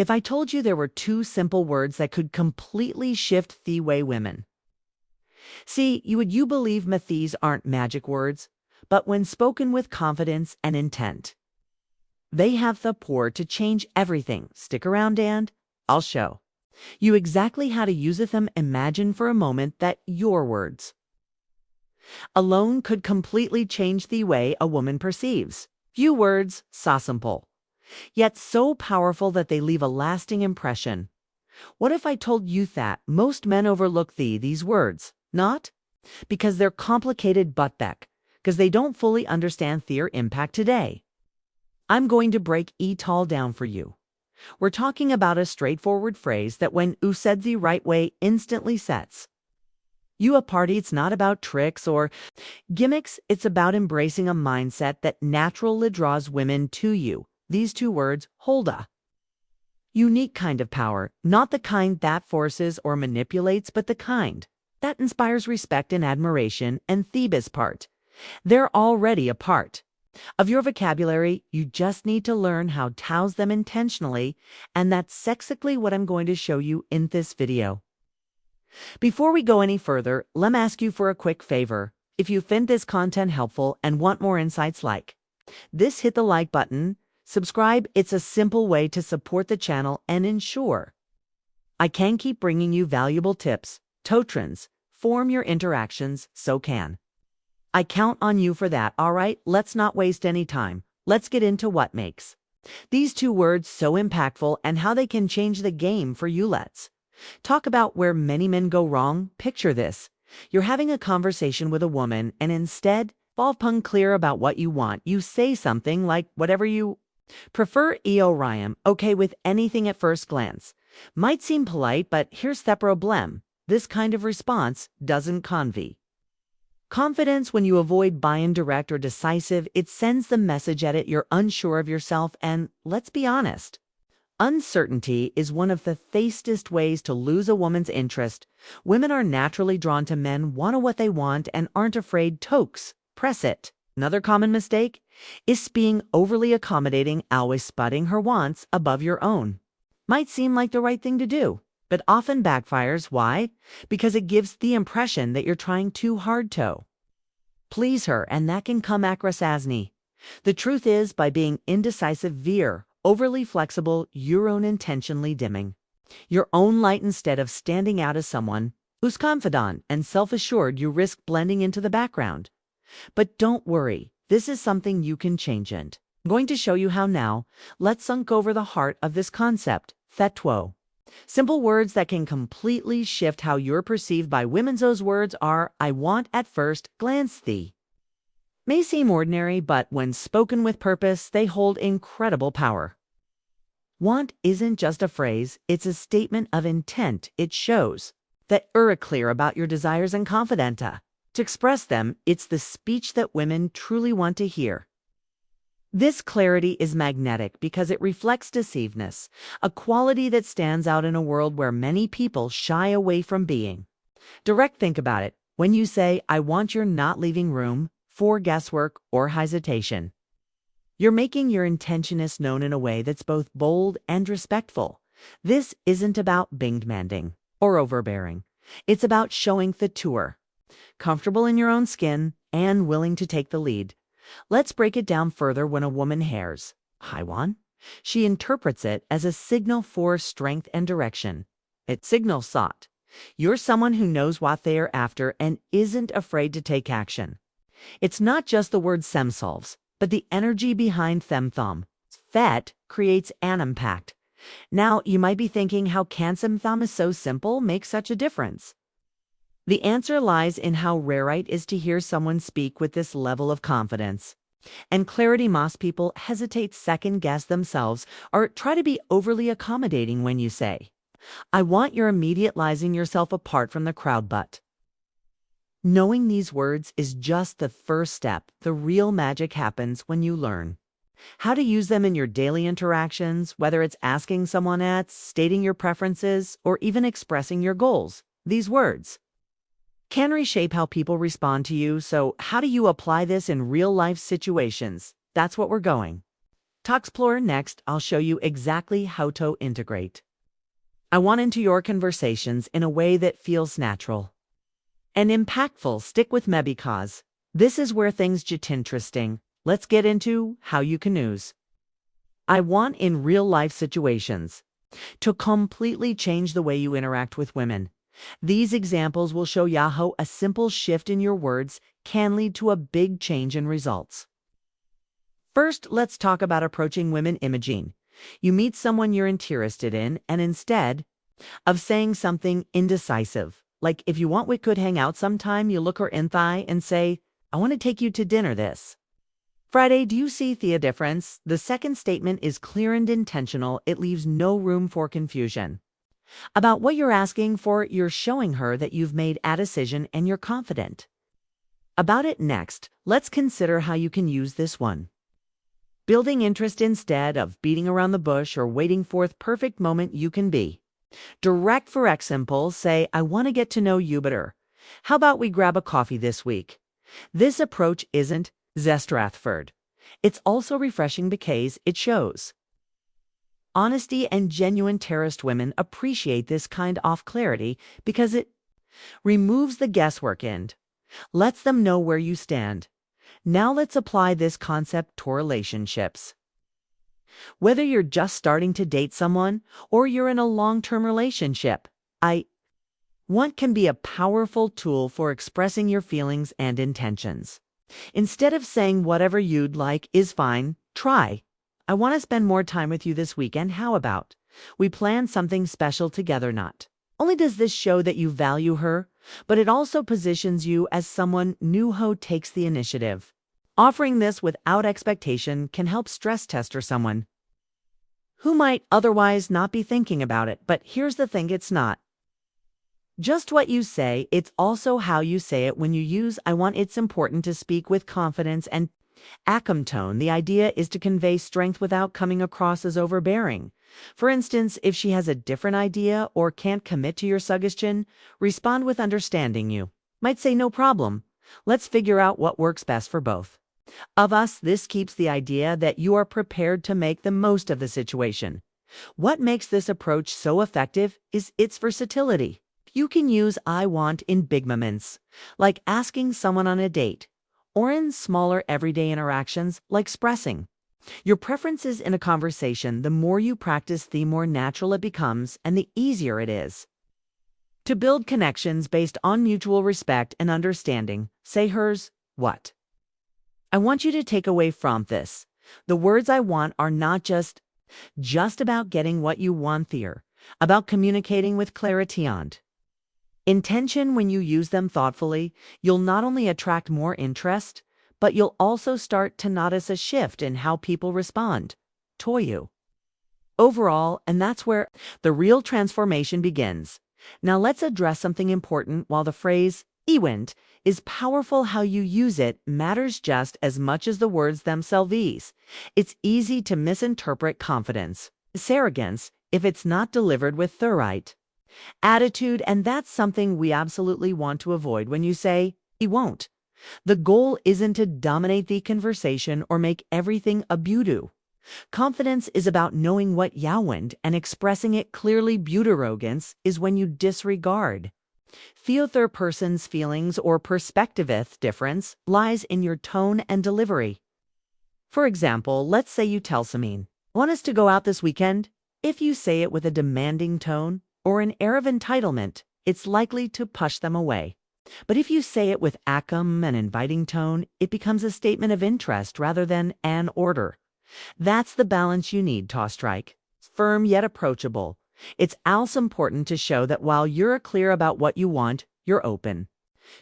If I told you there were two simple words that could completely shift the way women. See, you believe these aren't magic words, but when spoken with confidence and intent, they have the power to change everything. Stick around, and I'll show you exactly how to use them. Imagine for a moment that your words alone could completely change the way a woman perceives. Few words, so simple, yet so powerful that they leave a lasting impression. What if I told you that most men overlook these words? Not because they're complicated, but because they don't fully understand their impact today. I'm going to break it all down for you. We're talking about a straightforward phrase that when said the right way instantly sets you apart. It's not about tricks or gimmicks. It's about embracing a mindset that naturally draws women to you. These two words hold a unique kind of power, not the kind that forces or manipulates, but the kind that inspires respect and admiration. And the best part, they're already a part of your vocabulary. You just need to learn how to use them intentionally, and that's exactly what I'm going to show you in this video. Before we go any further, let me ask you for a quick favor. If you find this content helpful and want more insights like this, hit the like button, subscribe. It's a simple way to support the channel and ensure I can keep bringing you valuable tips to transform your interactions. So can I count on you for that. All right, let's not waste any time. Let's get into what makes these two words so impactful and how they can change the game for you. Let's talk about where many men go wrong. Picture this. You're having a conversation with a woman, and instead of being clear about what you want, you say something like whatever you prefer. I'm okay with anything at first glance. Might seem polite, but here's the problem. This kind of response doesn't convey confidence. When you avoid being direct or decisive, it sends the message at it you're unsure of yourself. And let's be honest, uncertainty is one of the fastest ways to lose a woman's interest. Women are naturally drawn to men who know what they want and aren't afraid to press it. Another common mistake is being overly accommodating, always putting her wants above your own. Might seem like the right thing to do, but often backfires. Why? Because it gives the impression that you're trying too hard to please her, and that can come across as needy. The truth is, by being indecisive, veer overly flexible, you're unintentionally dimming your own light. Instead of standing out as someone who's confident and self-assured, you risk blending into the background. But don't worry, this is something you can change, and I'm going to show you how now. Let's uncover the heart of this concept. Thetwo. Simple words that can completely shift how you're perceived by women. Those words are I want. At first glance, they may seem ordinary, but when spoken with purpose, they hold incredible power. Want isn't just a phrase, it's a statement of intent. It shows that you're clear about your desires and confident to express them. It's the speech that women truly want to hear. This clarity is magnetic because it reflects decisiveness, a quality that stands out in a world where many people shy away from being direct. Think about it. When you say, I want, you're not leaving room for guesswork or hesitation. You're making your intentions known in a way that's both bold and respectful. This isn't about being demanding or overbearing. It's about showing that you're comfortable in your own skin and willing to take the lead. Let's break it down further. When a woman hears I want, she interprets it as a signal for strength and direction. It signals thought. You're someone who knows what they are after and isn't afraid to take action. It's not just the words themselves, but the energy behind them. That creates an impact. Now, you might be thinking, how can something so simple make such a difference? The answer lies in how rare it is to hear someone speak with this level of confidence and clarity. Most people hesitate, second-guess themselves, or try to be overly accommodating. When you say, I want, you're immediately yourself apart from the crowd. But knowing these words is just the first step. The real magic happens when you learn how to use them in your daily interactions, whether it's asking someone out, stating your preferences, or even expressing your goals. These words can reshape how people respond to you. So how do you apply this in real-life situations? That's what we're going To explore next, I'll show you exactly how to integrate I want into your conversations in a way that feels natural and impactful. Stick with me because this is where things get interesting. Let's get into how you can use I want in real life situations to completely change the way you interact with women. These examples will show you how a simple shift in your words can lead to a big change in results. First, let's talk about approaching women imaging. You meet someone you're interested in, and instead of saying something indecisive, like if you want we could hang out sometime, you look her in thigh and say, I want to take you to dinner this Friday. Do you see the difference? The second statement is clear and intentional. It leaves no room for confusion. About what you're asking for, you're showing her that you've made a decision and you're confident about it. Next, let's consider how you can use this one. Building interest instead of beating around the bush or waiting for the perfect moment. You can be direct. For example, say, I want to get to know you better. How about we grab a coffee this week? This approach isn't Stratford. It's also refreshing because it shows honesty and genuine terrorist. Women appreciate this kind of clarity because it removes the guesswork and lets them know where you stand. Now let's apply this concept to relationships. Whether you're just starting to date someone or you're in a long-term relationship, I want can be a powerful tool for expressing your feelings and intentions. Instead of saying whatever you'd like is fine, try, I want to spend more time with you this weekend. How about we plan something special together? Not only does this show that you value her, but it also positions you as someone new who takes the initiative. Offering this without expectation can help stress test or someone who might otherwise not be thinking about it. But here's the thing, it's not just what you say, it's also how you say it. When you use I want, it's important to speak with confidence and acum tone. The idea is to convey strength without coming across as overbearing. For instance, if she has a different idea or can't commit to your suggestion, respond with understanding. You might say, no problem. Let's figure out what works best for both of us. This keeps the idea that you are prepared to make the most of the situation. What makes this approach so effective is its versatility. You can use I want in big moments, like asking someone on a date, or in smaller everyday interactions, like expressing your preferences in a conversation. The more you practice, the more natural it becomes, and the easier it is to build connections based on mutual respect and understanding. Say hers, what I want you to take away from this. The words I want are not just about getting what you want. They're about communicating with clarity and intention. When you use them thoughtfully, you'll not only attract more interest, but you'll also start to notice a shift in how people respond to you overall, and that's where the real transformation begins. Now let's address something important. While the phrase "ewent" is powerful, how you use it matters just as much as the words themselves. It's easy to misinterpret confidence, arrogance, if it's not delivered with the right attitude, and that's something we absolutely want to avoid. When you say "he won't," the goal isn't to dominate the conversation or make everything a beauty. Confidence is about knowing what you want and expressing it clearly. Arrogance is when you disregard the other person's feelings or perspective. Difference lies in your tone and delivery. For example, let's say you tell someone, want us to go out this weekend? If you say it with a demanding tone or an air of entitlement, it's likely to push them away. But if you say it with an inviting tone, it becomes a statement of interest rather than an order. That's the balance you need to strike. Firm yet approachable. It's also important to show that while you're clear about what you want, you're open.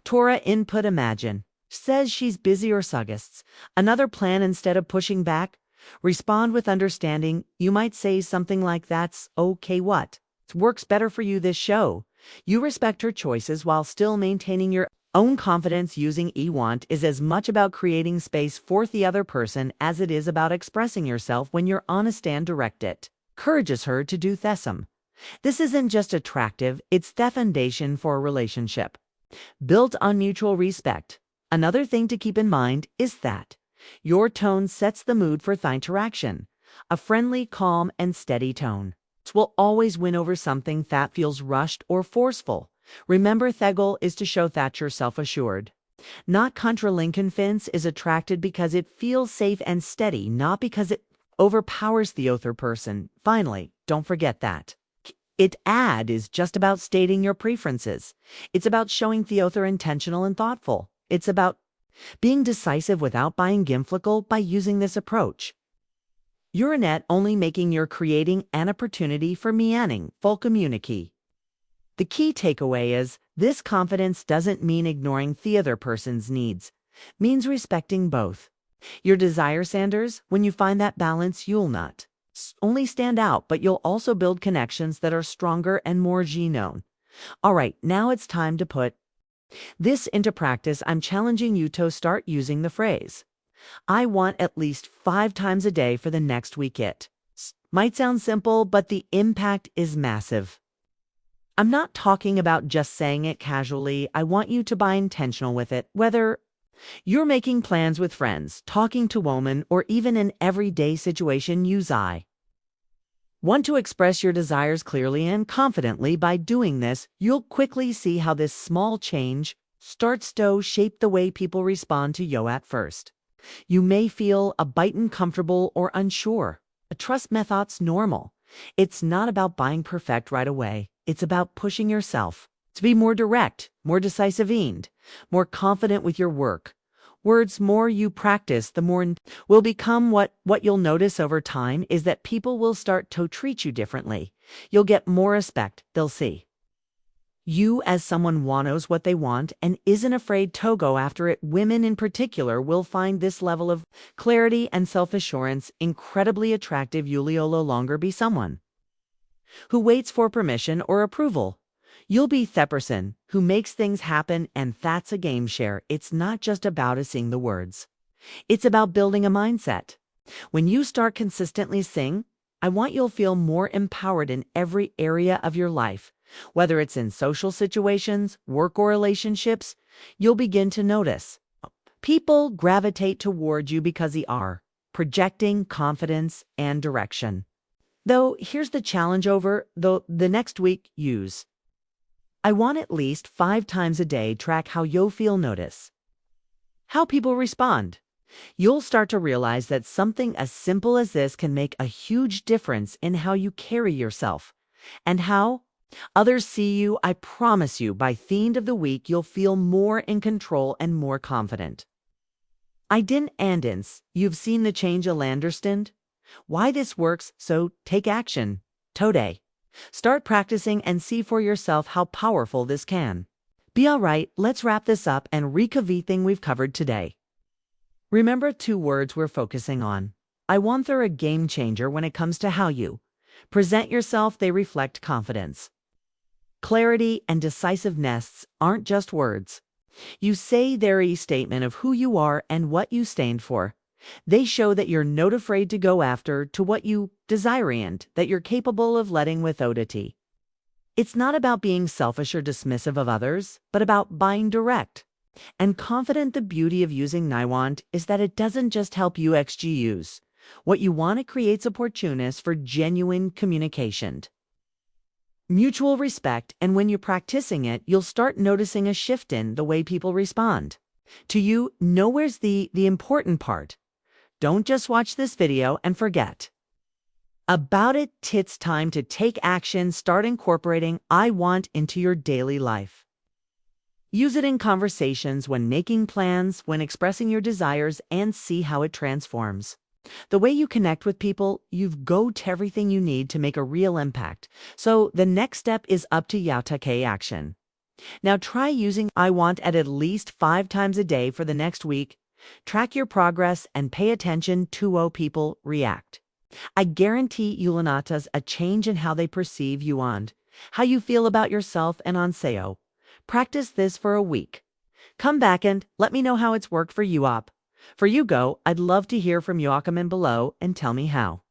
Tora input. Imagine says she's busy or suggests another plan. Instead of pushing back, respond with understanding. You might say something like, that's okay, what works better for you this show. You respect her choices while still maintaining your own confidence. Using "I want" is as much about creating space for the other person as it is about expressing yourself. When you're honest and direct, it encourages her to do the same. This isn't just attractive, it's the foundation for a relationship built on mutual respect. Another thing to keep in mind is that Your tone sets the mood for the interaction. A friendly, calm, and steady tone will always win over something that feels rushed or forceful. Remember, the goal is to show that you're self-assured. Not contra Lincoln Finch is attracted because it feels safe and steady, not because it overpowers the other person. Finally, don't forget that. Ad is just about stating your preferences. It's about showing the other intentional and thoughtful. It's about being decisive without being gimflical by using this approach. You're net only making you're creating an opportunity for meaning, full communicate. The key takeaway is this confidence doesn't mean ignoring the other person's needs, means respecting both. Your desire, Sanders, when you find that balance, you'll not only stand out, but you'll also build connections that are stronger and more known. All right, now it's time to put this into practice. I'm challenging you to start using the phrase, I want at least 5 times a day for the next week. It might sound simple, but the impact is massive. I'm not talking about just saying it casually. I want you to be intentional with it, whether you're making plans with friends, talking to women, or even in everyday situation. Use I want to express your desires clearly and confidently. By doing this, you'll quickly see how this small change starts to shape the way people respond to you. At first, you may feel a bit uncomfortable or unsure. Trust me, that's normal. It's not about being perfect right away. It's about pushing yourself to be more direct, more decisive, and more confident with your work. Words more you practice, the more will become. What you'll notice over time is that people will start to treat you differently. You'll get more respect. They'll see you as someone who knows what they want and isn't afraid to go after it. Women in particular will find this level of clarity and self-assurance incredibly attractive. You'll no longer be someone who waits for permission or approval. You'll be the person who makes things happen, and that's a game share. It's not just about saying the words. It's about building a mindset. When you start consistently saying, I want, you'll feel more empowered in every area of your life. Whether it's in social situations, work, or relationships, you'll begin to notice people gravitate toward you because they are projecting confidence and direction. Though here's the challenge over the next week. Use I want at least 5 times a day. Track how you'll feel. Notice how people respond. You'll start to realize that something as simple as this can make a huge difference in how you carry yourself and how others see you. I promise you, by the end of the week, you'll feel more in control and more confident. I didn't andince. You've seen the change. Understand why this works, so take action today. Start practicing and see for yourself how powerful this can be. All right, let's wrap this up and recap everything we've covered today. Remember 2 words we're focusing on. I want. They're a game changer when it comes to how you present yourself. They reflect confidence, clarity, and decisiveness. Aren't just words. You say they're a statement of who you are and what you stand for. They show that you're not afraid to go after to what you desire and that you're capable of letting without it. It's not about being selfish or dismissive of others, but about being direct and confident. The beauty of using I want is that it doesn't just help you use what you want. It creates opportunities for genuine communication, mutual respect, and when you're practicing it, you'll start noticing a shift in the way people respond to you. Where's the important part? Don't just watch this video and forget about it. It's time to take action. Start incorporating I want into your daily life. Use it in conversations, when making plans, when expressing your desires, and see how it transforms the way you connect with people. You've got everything you need to make a real impact. So the next step is up to you to take action. Now try using I want at least 5 times a day for the next week. Track your progress and pay attention to how people react. I guarantee you'll notice a change in how they perceive you and how you feel about yourself and on SEO. Practice this for a week. Come back and let me know how it's worked for you. For you go, I'd love to hear from you. Comment below and tell me how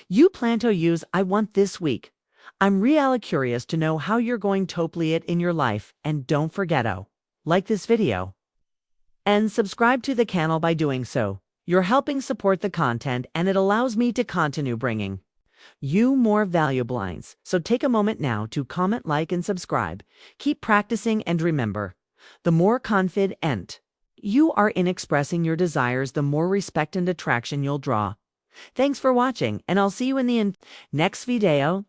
you plan to use I want this week. I'm really curious to know how you're going to apply it in your life. And don't forget to like this video and subscribe to the channel. By doing so, You're helping support the content, and it allows me to continue bringing you more valuable lines. So take a moment now to comment, like, and subscribe. Keep practicing, and remember, the more confident you are in expressing your desires, the more respect and attraction you'll draw. Thanks for watching, and I'll see you in the next video.